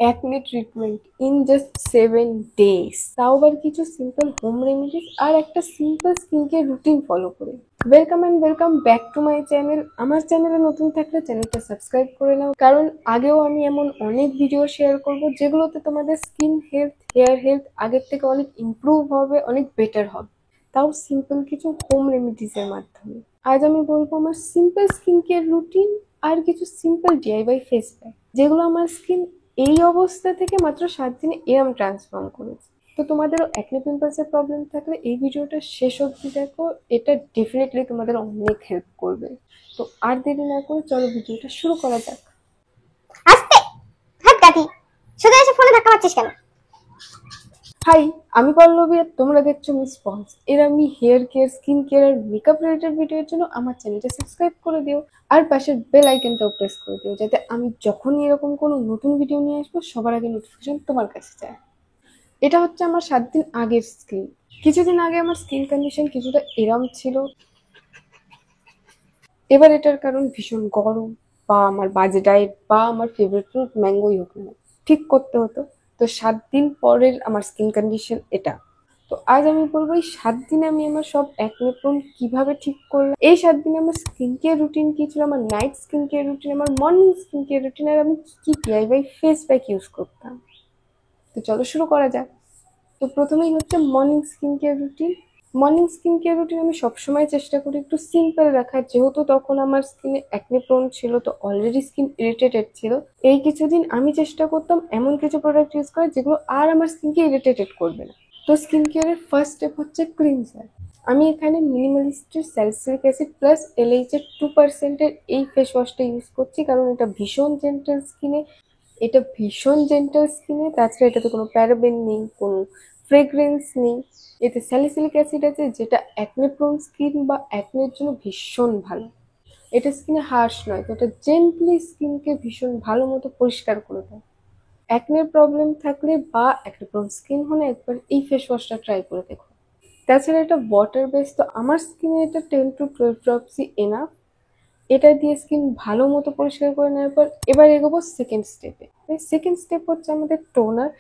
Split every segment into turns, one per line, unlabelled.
Acne treatment in just 7 days, তাও আবার কিছু সিম্পল হোম রেমেডিস আর একটা simple skin care routine follow করে। Welcome back to my channel. আমার চ্যানেলে নতুন থাকলে চ্যানেলটা সাবস্ক্রাইব করে নাও, কারণ আগেও আমি এমন অনেক ভিডিও শেয়ার করব যেগুলোতে তোমাদের স্কিন হেলথ, হেয়ার হেলথ আগের থেকে অনেক ইমপ্রুভ হবে, অনেক বেটার হবে, তাও সিম্পল কিছু হোম রেমেডিসের মাধ্যমে। আজ আমি বলবো আমার সিম্পল স্কিন কেয়ার রুটিন আর কিছু সিম্পল ডিআইওয়াই ফেস প্যাক, যেগুলো আমার স্কিন এই অবস্থা থেকে মাত্র 7 দিনে এরম ট্রান্সফর্ম করেছে। তো তোমাদেরও অ্যাকনে পিম্পলসের প্রবলেম থাকলে এই ভিডিওটা শেষ অবধি দেখো, এটা ডেফিনেটলি তোমাদের অনেক হেল্প করবে। তো আর দেরি না করে চলো ভিডিওটা শুরু করা যাক।
আস্তে হাত কাটি, শুধু এসে ফোনে ধাক্কা মারছিস কেন?
হাই, আমি পল্লবী আর তোমরা দেখছো মিস পন্স। এর আমি হেয়ার কেয়ার, স্কিন কেয়ার আর মেকআপ রিলেটেড ভিডিওর জন্য আমার চ্যানেলটা সাবস্ক্রাইব করে দিও আর পাশের বেল আইকনটাও প্রেস করে দিও, যাতে আমি যখনই এরকম কোনো নতুন ভিডিও নিয়ে আসবো সবার আগে নোটিফিকেশন তোমার কাছে যায়। এটা হচ্ছে আমার 7 দিন আগের স্কিন। কিছুদিন আগে আমার স্কিন কন্ডিশন কিছুটা এরম ছিল, এবার এটার কারণ ভীষণ গরম বা আমার বাজে ডায়েট বা আমার ফেভারিট ফ্রুট ম্যাঙ্গোই হোক না, ঠিক করতে হতো। তো 7 দিন পরের আমার স্কিন কন্ডিশন এটা। তো আজ আমি বলবো এই 7 দিনে আমি আমার সব অ্যাকনে প্রোন কিভাবে ঠিক করলাম, এই 7 দিনে আমার স্কিন কেয়ার রুটিন কি ছিল, আমার নাইট স্কিন কেয়ার রুটিন, আমার মর্নিং স্কিন কেয়ার রুটিন, আর আমি কি ডিআইওয়াই ফেস প্যাক ইউজ করতাম। তো চলো শুরু করা যাক। তো প্রথমেই হচ্ছে morning skin care routine. Morning skin care routine আমি সবসময় চেষ্টা করি একটু সিম্পল রাখার, যেহেতু তখন আমার স্কিনে অ্যাকনে প্রোন ছিল, তো অলরেডি স্কিন ইরিটেটেড ছিল। এই কিছুদিন আমি চেষ্টা করতাম এমন কিছু প্রোডাক্ট ইউজ করার যেগুলো আর আমার স্কিনকে ইরিটেটেড করবে না। তো স্কিন কেয়ারের ফার্স্ট স্টেপ হচ্ছে ক্লিনজার। আমি এখানে মিনিমালিস্টের স্যালিসিলিক অ্যাসিড প্লাস এলএইচ এর 2%-এর এই ফেস ওয়াশটা ইউজ করছি, কারণ এটা ভীষণ জেন্টাল স্কিনে, তাছাড়া এটাতে কোনো প্যারাবেন নেই, কোনো ফ্রেগ্রেন্স নেই। এতে স্যালিসিলিক অ্যাসিড আছে, যেটা অ্যাকনে প্রোন স্কিন বা অ্যাকনের জন্য ভীষণ ভালো। এটা স্কিনে হার্শ নয়, তো এটা জেন্টলি স্কিনকে ভীষণ ভালো মতো পরিষ্কার করে দেয়। অ্যাকনের প্রবলেম থাকলে বা অ্যাকনে প্রোন স্কিন হলে একবার এই ফেস ওয়াশটা ট্রাই করে দেখো। তাছাড়া এটা ওয়াটার বেস, তো আমার স্কিনে এটা 10 to 12 ড্রপসই এনাফ। এটা দিয়ে স্কিন ভালো মতো পরিষ্কার করে নেওয়ার পর এবার এগোবো সেকেন্ড স্টেপে। সেকেন্ড স্টেপ হচ্ছে আমাদের টোনার।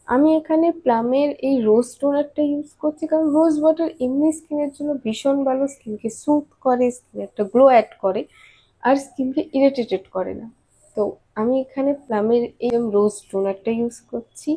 আমি এখানে প্লামের এই রোজ টোনারটা ইউজ করছি, কারণ রোজ ওয়াটার এমনি স্কিনের জন্য ভীষণ ভালো, স্কিনকে স্মুথ করে, স্কিনে একটা গ্লো অ্যাড করে আর স্কিনকে ইরিটেটেড করে না। তো আমি এখানে প্লামের এই রোজ টোনারটা ইউজ করছি।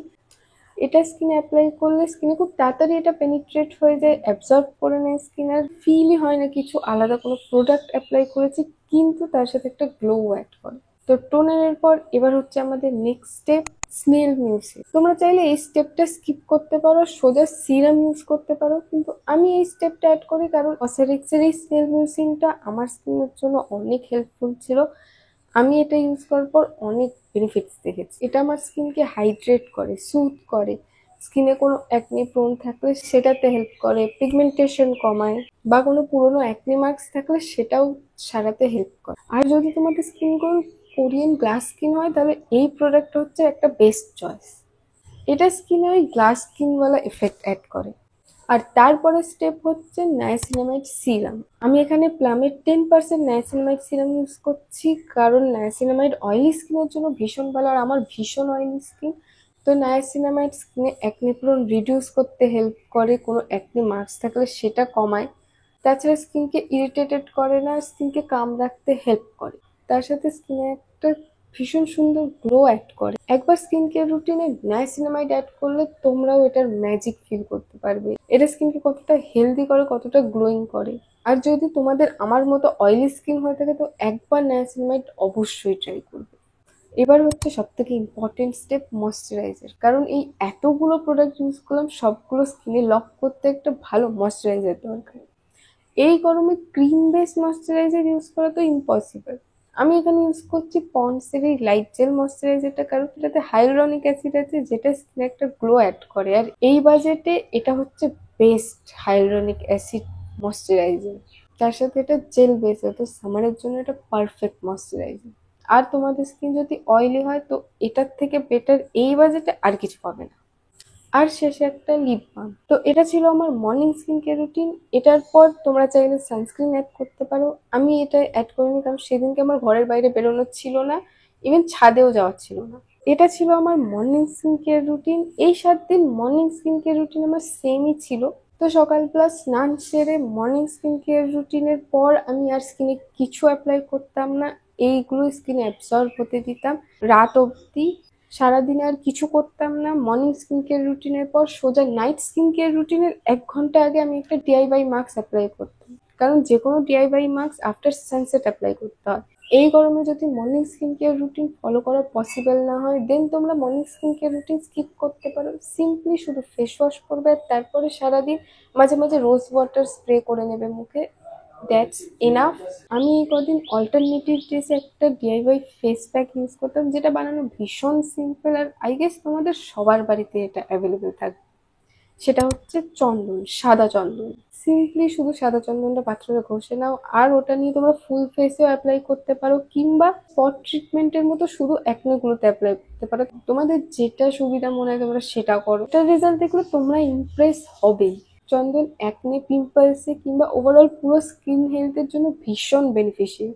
এটা স্কিনে অ্যাপ্লাই করলে স্কিনে খুব তাড়াতাড়ি এটা পেনিট্রেট হয়ে যায়, অ্যাবজর্ব করে নেয় স্কিন, আর ফিলই হয় না কিছু আলাদা কোনো প্রোডাক্ট অ্যাপ্লাই করেছি, কিন্তু তার সাথে একটা গ্লো অ্যাড করে। তো টোনারের পর এবার হচ্ছে আমাদের নেক্সট স্টেপ, স্নেল মিউসিক। তোমরা চাইলে এই স্টেপটা স্কিপ করতে পারো, সোজা সিরাম ইউজ করতে পারো, কিন্তু আমি এই স্টেপটা অ্যাড করি কারণ অসেরিক্সের এই স্নেল মিউসিনটা আমার স্কিনের জন্য অনেক হেল্পফুল ছিল। আমি এটা ইউজ করার পর অনেক বেনিফিটস দেখেছি। এটা আমার স্কিনকে হাইড্রেট করে, সুথ করে, স্কিনে কোনো অ্যাকনে প্রোন থাকলে সেটাতে হেল্প করে, পিগমেন্টেশন কমায়, বা কোনো পুরোনো অ্যাকনে মার্কস থাকলে সেটাও সারাতে হেল্প করে। আর যদি তোমাদের স্কিনগুলো কোরিয়ান গ্লাস স্কিন হয়, তাহলে এই প্রোডাক্টটা হচ্ছে একটা বেস্ট চয়েস। এটা স্কিনে ওই গ্লাস স্কিনওয়ালা এফেক্ট অ্যাড করে। আর তারপরে স্টেপ হচ্ছে নায়াসিনামাইড সিরাম। আমি এখানে প্লামের 10% নায়াসিনামাইড সিরাম ইউজ করছি, কারণ নায়াসিনামাইড অয়েলি স্কিনের জন্য ভীষণ ভালো, আর আমার ভীষণ অয়েলি স্কিন। তো নায়াসিনামাইড স্কিনে অ্যাকনে প্রোন রিডিউস করতে হেল্প করে, কোনো অ্যাকনে মার্কস থাকলে সেটা কমায়। তাছাড়া স্কিনকে ইরিটেটেড করে না, স্কিনকে কাম রাখতে হেল্প করে। তার সাথে স্কিনে একটা ভীষণ সুন্দর গ্লো অ্যাড করে। একবার স্কিন কেয়ার রুটিনে নায়াসিনামাইড অ্যাড করলে তোমরাও এটার ম্যাজিক ফিল করতে পারবে, এটা স্কিনকে কতটা হেলদি করে, কতটা গ্লোয়িং করে। আর যদি তোমাদের আমার মতো অয়েলি স্কিন হয়ে থাকে, তো একবার নায়াসিনামাইড অবশ্যই ট্রাই করবে। এবার হচ্ছে সব থেকে ইম্পর্টেন্ট স্টেপ, ময়শ্চারাইজার। কারণ এই এতগুলো প্রোডাক্ট ইউজ করলাম, সবগুলো স্কিনে লক করতে একটা ভালো ময়শ্চারাইজার দরকার। এই গরমে ক্রিম বেস ময়শ্চারাইজার ইউজ করা তো ইম্পসিবল। আমি এখানে ইউজ করছি পন্ডসের এই লাইট জেল ময়শ্চারাইজারটা, কারণ এটাতে হাইলুরনিক অ্যাসিড আছে, যেটা স্কিনে একটা গ্লো অ্যাড করে। আর এই বাজেটে এটা হচ্ছে বেস্ট হাইলুরনিক অ্যাসিড ময়শ্চারাইজার। তার সাথে এটা জেল বেস, তো সামারের জন্য এটা পারফেক্ট ময়শ্চারাইজার। আর তোমাদের স্কিন যদি অয়েলি হয়, তো এটার থেকে বেটার এই বাজেটে আর কিছু পাবে না। আর শেষে একটা লিপ বাম। তো এটা ছিল আমার মর্নিং স্কিন কেয়ার রুটিন। এটার পর তোমরা চাইলে সানস্ক্রিন অ্যাড করতে পারো। আমি এটা অ্যাড করিনি, কারণ সেদিনকে আমার ঘরের বাইরে বেরোনোর ছিল না, ইভেন ছাদেও যাওয়ার ছিল না। এটা ছিল আমার মর্নিং স্কিন কেয়ার রুটিন। এই 7 দিন মর্নিং স্কিন কেয়ার রুটিন আমার সেমই ছিল। তো সকালবেলা স্নান সেরে মর্নিং স্কিন কেয়ার রুটিনের পর আমি আর স্কিনে কিছু অ্যাপ্লাই করতাম না, এইগুলো স্কিনে অ্যাবসর্ব হতে দিতাম রাত অবধি। সারাদিনে আর কিছু করতাম না। মর্নিং স্কিন কেয়ার রুটিনের পর সোজা নাইট স্কিন কেয়ার রুটিনের 1 ঘন্টা আগে আমি একটা ডিআইওয়াই মাস্ক অ্যাপ্লাই করতাম, কারণ যে কোনো DIY mask after sunset apply করতে হয়। এই গরমে যদি morning skin care routine follow করা পসিবল না হয়, দেন তোমরা morning skin care routine skip করতে পারো। সিম্পলি শুধু ফেস ওয়াশ করবে আর তারপরে সারাদিন মাঝে মাঝে রোজ ওয়াটার স্প্রে করে নেবে মুখে, দ্যাটস এনাফ। আমি এই কদিন অল্টারনেটিভ ডেসে একটা ডিআইওয়াই ফেস প্যাক ইউজ করতাম, যেটা বানানো ভীষণ সিম্পল, আর আই গেস তোমাদের সবার বাড়িতে এটা অ্যাভেলেবেল থাকবে। সেটা হচ্ছে চন্দন, সাদা চন্দন। সিম্পলি শুধু সাদা চন্দনটা পাত্রে ঘষে নাও, আর ওটা নিয়ে তোমরা ফুল ফেসেও অ্যাপ্লাই করতে পারো, কিংবা স্পট ট্রিটমেন্টের মতো শুধু অ্যাকনেগুলোতে অ্যাপ্লাই করতে পারো। তোমাদের যেটা সুবিধা মনে হয় তোমরা সেটা করো। এটার রেজাল্ট দেখলে তোমরা ইমপ্রেস হবেই। চন্দন অ্যাকনে, পিম্পলসে কিংবা ওভারঅল পুরো স্কিন হেলথের জন্য ভীষণ বেনিফিশিয়াল।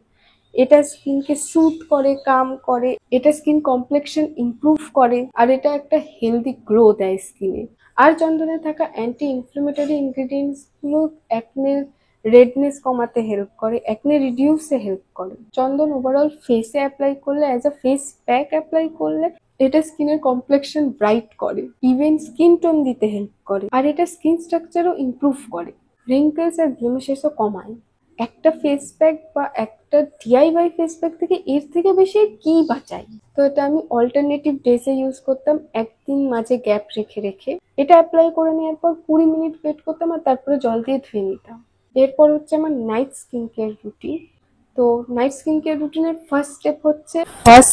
এটা স্কিনকে সুট করে, কাম করে, এটা স্কিন কমপ্লেকশন ইমপ্রুভ করে, আর এটা একটা হেলদি গ্লো দেয় স্কিনে। আর চন্দনে থাকা অ্যান্টি ইনফ্লেমেটরি ইনগ্রিডিয়েন্টস গুলো অ্যাকনের রেডনেস কমাতে হেল্প করে, অ্যাকনে রিডিউসে হেল্প করে। চন্দন ওভারঅল ফেসে অ্যাপ্লাই করলে, as a face pack apply করলে, এটা স্কিনের কমপ্লেকশন ব্রাইট করে, ইভেন স্কিন টোন দিতে হেল্প করে, আর এটা স্কিন স্ট্রাকচারও ইমপ্রুভ করে, রিঙ্কেলস আর ব্লেমিশেসও কমায়। একটা ফেস প্যাক বা একটা ডিআইওয়াই ফেস প্যাক থেকে এর থেকে বেশি কি বাঁচাই। তো এটা আমি অল্টারনেটিভ ডেসে ইউজ করতাম, একদিন মাঝে গ্যাপ রেখে রেখে। এটা অ্যাপ্লাই করে নেওয়ার পর 20 মিনিট ওয়েট করতাম আর তারপরে জল দিয়ে ধুয়ে নিতাম। এরপর হচ্ছে আমার নাইট স্কিন কেয়ার রুটিন। তো নাইট স্কিন কেয়ার রুটিনের ফার্স্ট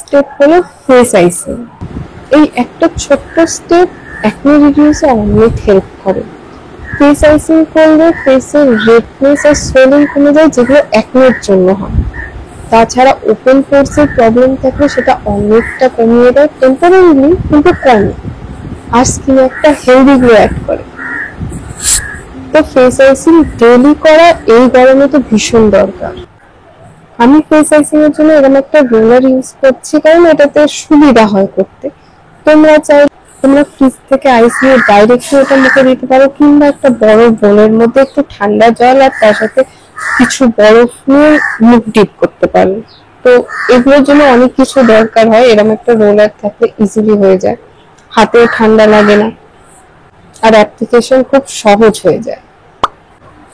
স্টেপ হলো ফেস আইসিং। এই একটা ছোট্ট স্টেপ অ্যাকনে রিডিউসে অনেক হেল্প করে। ফেস আইসিং করলে ফেসের রেডনেস আর সোয়েলিং কমে যায়, যেগুলো অ্যাকনের জন্য হয়। তাছাড়া ওপেন পোরসের প্রবলেম থাকলে সেটা অনেকটা কমিয়ে দেয়, টেম্পোরারিলি কিন্তু কমে, আর স্কিনে একটা হেলদি গ্লো অ্যাড করে। তো ফেস আইসিং ডেইলি করা এই গরমে তো ভীষণ দরকার। আমি ফেস আইসিং এর জন্য এরকম একটা রোলার ইউজ করছি, কারণ এটাতে সুবিধা হয় করতে। তোমরা ফ্রিজ থেকে আইস নিয়ে ডাইরেক্টলি ওটা মুখে দিতে পারো, কিংবা একটা বড় বোলের মধ্যে একটু ঠান্ডা জল আর তার সাথে কিছু বরফ নিয়ে মুখ ডিপ করতে পারো। তো এগুলোর জন্য অনেক কিছু দরকার হয়, এরকম একটা রোলার থাকলে ইজিলি হয়ে যায়, হাতেও ঠান্ডা লাগে না, আর অ্যাপ্লিকেশন খুব সহজ হয়ে যায়।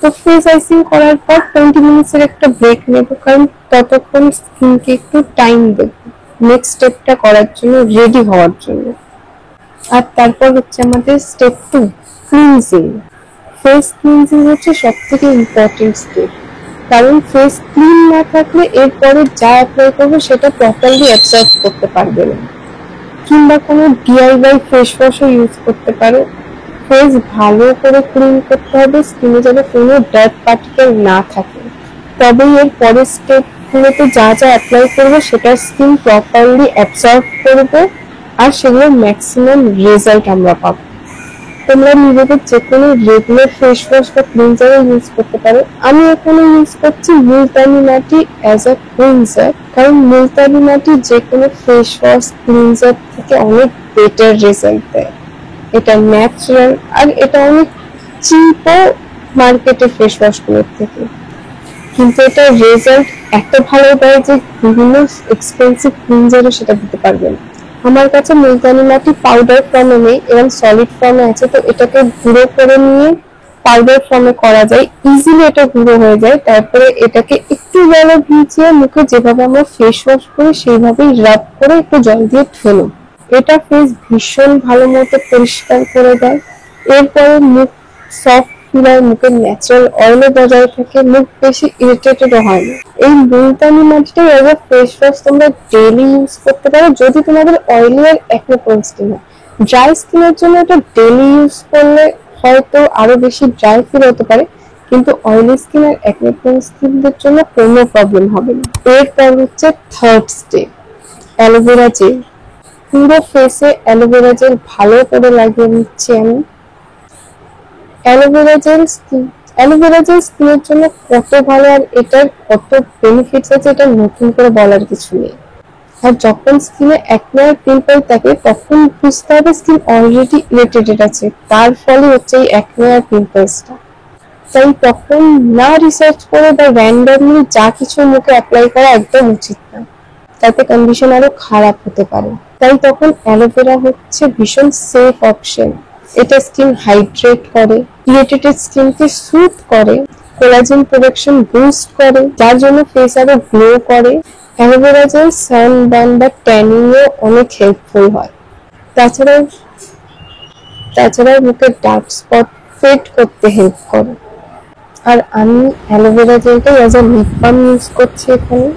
তো ফেস আইসিং করার পর 20 মিনিটস এর একটা ব্রেক নেব, কারণ ততক্ষণ স্কিনকে একটু টাইম দেবো নেক্সট স্টেপটা করার জন্য, রেডি হওয়ার জন্য। আর তারপর হচ্ছে আমাদের স্টেপ 2, ক্লিনজিং। ফেস ক্লিনজিং হচ্ছে সব থেকে ইম্পর্টেন্ট স্টেপ, কারণ ফেস ক্লিন না থাকলে এরপরে যা অ্যাপ্লাই করবো সেটা প্রপারলি অ্যাবসর্ব করতে পারবে না। কিংবা কোনো ডিআইওয়াই ফেস ওয়াশও ইউজ করতে পারো। ফেস ভালো করে ক্লিন করতে হবে, স্কিনে যাতে কোনো ডার্ট পার্টিকেল না থাকে, তবেই এর পরের স্টেপগুলোতে যা যা অ্যাপ্লাই করবে সেটা স্কিন প্রপারলি অ্যাবসর্ব করবে, আর সেগুলো ম্যাক্সিমাম রেজাল্ট আমরা পাবো। তোমরা নিজেদের যে কোনো রেগুলার ফেস ওয়াশ বা ক্লিনজারও ইউজ করতে পারো। আমি এখানে ইউজ করছি মুলতানি মাটি অ্যাজ আ ক্লিনজার, কারণ মুলতানি মাটি যে কোনো ফেস ওয়াশ ক্লিনজার থেকে অনেক বেটার রেজাল্ট দেয়। এটা ন্যাচারাল, আর এটা অনেক চিপও মার্কেটের ফেস ওয়াশগুলোর থেকে, কিন্তু এটা রেজাল্ট এত ভালো দেয় যে বিভিন্ন এক্সপেন্সিভ ক্লিনজারও সেটা দিতে পারবে না। আমার কাছে মুলতানি মাটি পাউডার ফর্মে নেই, এরকম সলিড ফর্মে আছে, তো এটাকে গুঁড়ো করে নিয়ে পাউডার ফর্মে করা যায়, ইজিলি এটা গুঁড়ো হয়ে যায়। তারপরে এটাকে একটু জলে ভিজিয়ে মুখে যেভাবে আমরা ফেস ওয়াশ করি সেইভাবেই রাব করে একটু জল দিয়ে ধুয়ে নেব। এটা ফেস ভীষণ ভালো মতো পরিষ্কার করে দেয়। এরপরে মুখ সফট ফিল হয়, মুখের ন্যাচারাল অয়েলও বজায় থাকে, মুখ বেশি ইরিটেটেডও হয় না। এই মুলতানি মাটিটা এজ আ ফেস ওয়াশ তোমরা ডেইলি ইউজ করতে পারো, যদি তোমাদের অয়েলি আর অ্যাকনে প্রোন স্কিন হয়। ড্রাই স্কিনের জন্য এটা ডেইলি ইউজ করলে হয়তো আরো বেশি ড্রাই ফিল হতে পারে, কিন্তু অয়েলি স্কিন আর অ্যাকনে প্রোন স্কিনদের জন্য কোনো প্রবলেম হবে না। এরপর হচ্ছে থার্ড স্টেপ, অ্যালোভেরা জেল। পুরো ফেসে অ্যালোভেরা জেল ভালো করে লাগিয়ে নিচ্ছি আমি। অ্যালোভেরা জেল স্কিনের জন্য কত ভালো আর এটার কত বেনিফিটস আছে এটা নতুন করে বলার কিছু নেই। আর যখন স্কিনে একনে আর পিম্পল থাকে তখন বুঝতে হবে স্কিন অলরেডি ইরিটেটেড আছে, তার ফলে হচ্ছে এই একনে আর পিম্পলসটা। তাই তখন না রিসার্চ করে বা র্যান্ডমলি যা কিছু মুখে অ্যাপ্লাই করা একদম উচিত না, তাতে কন্ডিশন আরো খারাপ হতে পারে। তাই তখন অ্যালোভেরা হচ্ছে ভীষণ সেফ অপশন। এটা স্কিন হাইড্রেট করে, ইরিটেটেড স্কিনকে সুথ করে, কোলাজেন প্রোডাকশন বুস্ট করে, যার জন্য ফেস আরো গ্লো করে। অ্যালোভেরা জেল সানবার্ন বা ট্যানিং এ অনেক হেল্পফুল হয়। তাছাড়াও তাছাড়াও মুখের ডার্ক স্পট ফেড করতে হেল্প করে। আর আমি অ্যালোভেরা জেলটাই as a lip balm use করছি এখানে।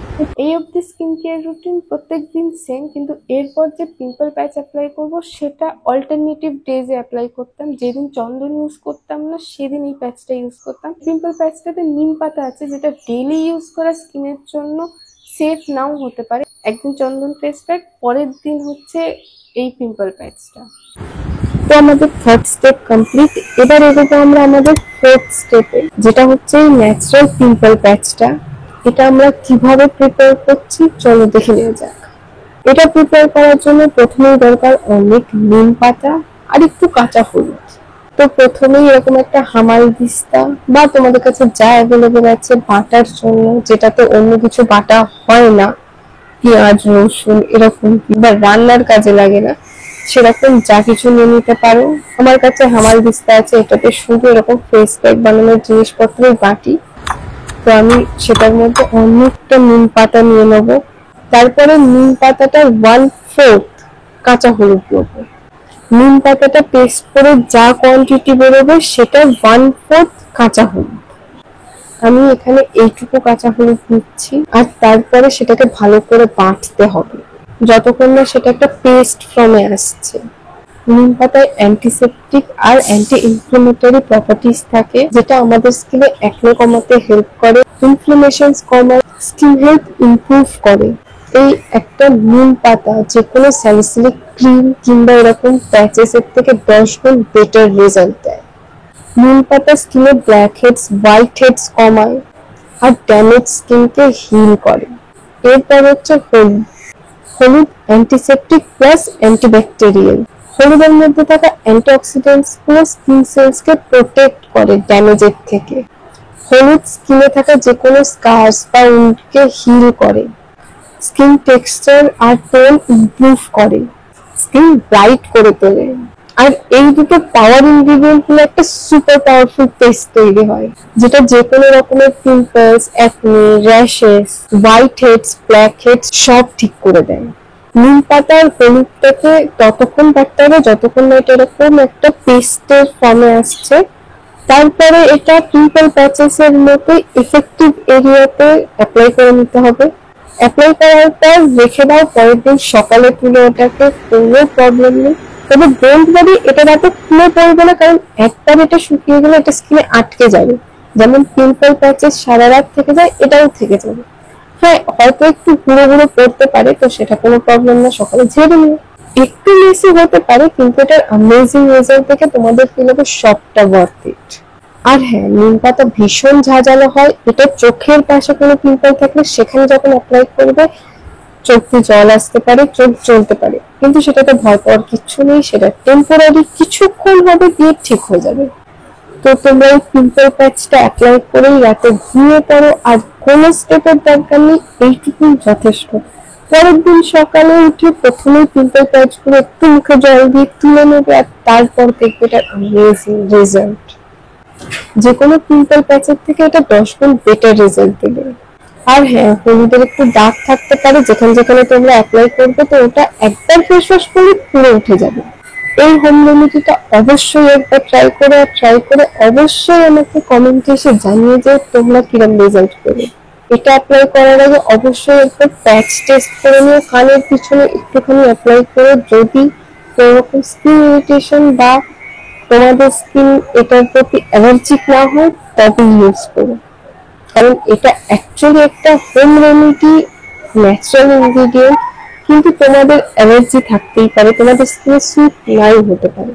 এই অবধি স্কিন কেয়ার রুটিন প্রত্যেকদিন সেম, কিন্তু এরপর যে পিম্পল প্যাচ অ্যাপ্লাই করব সেটা অল্টারনেটিভ ডেজে অ্যাপ্লাই করতাম। যেদিন চন্দন ইউজ করতাম না সেদিন এই প্যাচটা ইউজ করতাম। পিম্পল প্যাচটাতে নিম পাতা আছে, যেটা ডেইলি ইউজ করা স্কিনের জন্য সেফ নাও হতে পারে। একদিন চন্দন ফেস প্যাক, পরের দিন হচ্ছে এই পিম্পল প্যাচটা। তো আমাদের থার্ড স্টেপ কমপ্লিট। এবার এগোবো আমরা আমাদের ফোর্থ স্টেপে, যেটা হচ্ছে এই ন্যাচারাল পিম্পল প্যাচটা। এটা আমরা কিভাবে প্রিপেয়ার করছি চলো দেখে নেওয়া যাক। এটা প্রিপেয়ার করার জন্য প্রথমেই দরকার অনেক নিম পাতা আর একটু কাঁচা হলুদ। তো প্রথমেই এরকম একটা হামাল দিস্তা বা তোমাদের কাছে যা অ্যাভেলেবেল আছে বাটার জন্য, যেটাতে অন্য কিছু বাটা হয় না, পেঁয়াজ রসুন এরকম, বা রান্নার কাজে লাগে না, সেরকম যা কিছু নিয়ে নিতে পারো। আমার কাছে হামাল দিস্তা আছে, এটাতে শুধু এরকম ফেস প্যাক বানানোর জিনিসপত্রই বাটি। তো আমি সেটার মধ্যে অনেকটা নিম পাতা নিয়ে নেবো। তারপরে নিম পাতাটা 1/4 কাঁচা হলুদ নেবো। নিম পাতাটা পেস্ট করে যা কোয়ান্টিটি বেরোবে সেটা 1/4 কাঁচা হলুদ। আমি এখানে এইটুকু কাঁচা হলুদ নিচ্ছি। আর তারপরে সেটাকে ভালো করে বাটতে হবে যতক্ষণ না সেটা একটা পেস্ট ফর্মে আসছে। নিম পাতায় অ্যান্টিসেপটিক আর অ্যান্টি ইনফ্লেমেটরি প্রপার্টিজ থাকে, যেটা আমাদের স্কিনে একনে কমাতে হেল্প করে, ইনফ্লামেশনস কমায়, স্কিন হেলথ ইমপ্রুভ করে। এই একটা নিম পাতা যে কোনো স্যালিসিলিক ক্রিম কিংবা এরকম প্যাচেস এর থেকে 10 গুণ বেটার রেজাল্ট দেয়। নিম পাতা স্কিনে ব্ল্যাক হেডস, হোয়াইট হেডস কমায় আর ড্যামেজ স্কিনকে হিল করে। এরপর হচ্ছে হলুদ। হলুদ অ্যান্টিসেপটিক প্লাস অ্যান্টিব্যাকটেরিয়াল। হলুদের মধ্যে থাকা অ্যান্টিঅক্সিডেন্টস গুলো স্কিন সেলস কে প্রোটেক্ট করে ড্যামেজের থেকে। হলুদ স্কিনে থাকা যে কোনো স্কার্স বা উন্ডকে হিল করে, স্কিন টেক্সচার আর টোন ইমপ্রুভ করে, স্কিন ব্রাইট করে তোলে। আর এই দুটো পাওয়ার ইনগ্রিডিয়েন্ট মিলে একটা সুপার পাওয়ারফুল পেস্ট তৈরি হয়, যেটা যে কোনো রকমের pimples, acne, rashes, white heads, black heads সব ঠিক করে দেয়। নিম পাতার হলুদটাকে ততক্ষণ বাটতে হবে যতক্ষণ না এটা এরকম একটা পেস্টের ফর্মে আসছে। তারপরে এটা পিম্পল প্যাচেস এর মতো এফেক্টিভ এরিয়াতে অ্যাপ্লাই করে নিতে হবে। অ্যাপ্লাই করার পর রেখে দাও, পরের দিন সকালে তুলে ওটাকে, কোনো প্রবলেম নেই। তবে ডোন্ট ওয়ারি, এটা রাতে খুলে পড়বে না, কারণ একবার এটা শুকিয়ে গেলে এটা স্কিনে আটকে যাবে। যেমন পিম্পল প্যাচেস সারা রাত থেকে যায়, এটাও থেকে যাবে। হ্যাঁ, হয়তো একটু গুঁড়ো গুঁড়ো পড়তে পারে, তো সেটা কোনো প্রবলেম না, সকালে ঝেড়ে নিও। একটু মেসি হতে পারে, কিন্তু এটার অ্যামেজিং রেজাল্ট দেখে তোমাদের ফিল হবে সবটা ওয়ার্থ ইট। আর হ্যাঁ, নিম পাতা ভীষণ ঝাঁঝালো হয়। এটা চোখের পাশে কোনো পিম্পল থাকলে সেখানে যখন অ্যাপ্লাই করবে চোখ দিয়ে জল আসতে পারে, চোখ জ্বলতে পারে, কিন্তু সেটাতে ভয় পাওয়ার কিচ্ছু নেই। সেটা টেম্পোরারি, কিছুক্ষণ হবে, দিয়ে ঠিক হয়ে যাবে। তো তোমরা এই পিম্পল প্যাচটা অ্যাপ্লাই করেই রাতে ঘুমিয়ে পড়ো, আর কোনো স্টেপের দরকার নেই, এইটুকুই যথেষ্ট। পরের দিন সকালে উঠে প্রথমেই পিম্পল প্যাচগুলো একটু মুখে জল দিয়ে তুলে নেবে, আর তারপর দেখবে এটার অ্যামেজিং রেজাল্ট। যে কোনো পিম্পল প্যাচের থেকে এটা 10 গুণ বেটার রেজাল্ট দেবে। আর হ্যাঁ, হলুদের একটু দাগ থাকতে পারে যেখানে যেখানে তোমরা অ্যাপ্লাই করবে, তো ওটা একবার ফেস ওয়াশ করলে পুরো উঠে যাবে। এই হোম রেমেডিটা অবশ্যই একবার ট্রাই করো, আর ট্রাই করে অবশ্যই আমাকে কমেন্টে এসে জানিয়ে যে তোমরা কিরম রেজাল্ট পেলে। এটা অ্যাপ্লাই করার আগে অবশ্যই একবার প্যাচ টেস্ট করে নিও, কানের পিছনে একটুখানি অ্যাপ্লাই করো। যদি কোনো রকম স্কিন ইরিটেশন বা তোমাদের স্কিন এটার প্রতি অ্যালার্জিক না হয় তবে ইউজ করো, কারণ এটা অ্যাকচুয়ালি একটা হোম রেমেডি, ন্যাচারাল ইনগ্রিডিয়েন্ট, কিন্তু তোমাদের অ্যালার্জি থাকতেই পারে, তোমাদের স্কিনে স্যুট নাই হতে পারে।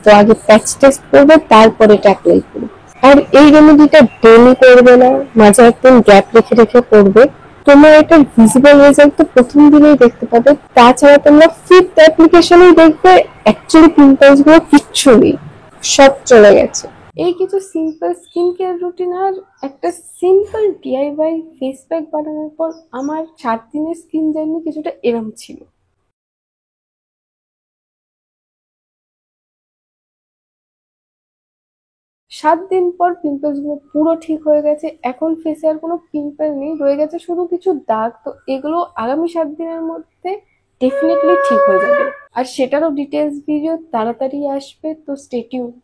তো আগে প্যাচ টেস্ট করবে, তারপরে এটা অ্যাপ্লাই করবে। আর এই রেমেডিটা ডেলি করবে না, মাঝে একদিন গ্যাপ রেখে রেখে করবে, তোমরা এটার ভিজিবল রেজাল্ট তো প্রথম দিনেই দেখতে পাবে, তাছাড়া তোমরা ফিফথ অ্যাপ্লিকেশনেই দেখবে অ্যাকচুয়ালি পিম্পলস গুলো কিচ্ছু নেই, সব চলে গেছে। এই কিছু সিম্পল স্কিন কেয়ার রুটিন আর একটা সিম্পল ডিআইওয়াই ফেস প্যাক বানানোর পর আমার 7 দিনের স্কিন জার্নি কিছুটা এরম ছিল। 7 দিন পর পিম্পলস গুলো পুরো ঠিক হয়ে গেছে, এখন ফেসে আর কোনো পিম্পল নেই, রয়ে গেছে শুধু কিছু দাগ। তো এগুলো আগামী 7 দিনের মধ্যে ডেফিনেটলি ঠিক হয়ে যাবে, আর সেটারও ডিটেলস ভিডিও তাড়াতাড়ি আসবে, তো স্টে টিউনড।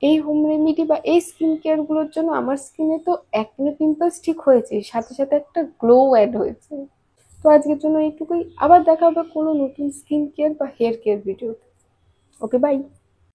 এই হোম রেমেডি বা এই স্কিন কেয়ার গুলোর জন্য আমার স্কিনে তো একনে পিম্পলস ঠিক হয়েছে, সাথে সাথে একটা গ্লো অ্যাড হয়েছে। তো আজকের জন্য এইটুকুই, আবার দেখা হবে কোনো নতুন স্কিন কেয়ার বা হেয়ার কেয়ার ভিডিওতে। ওকে, বাই।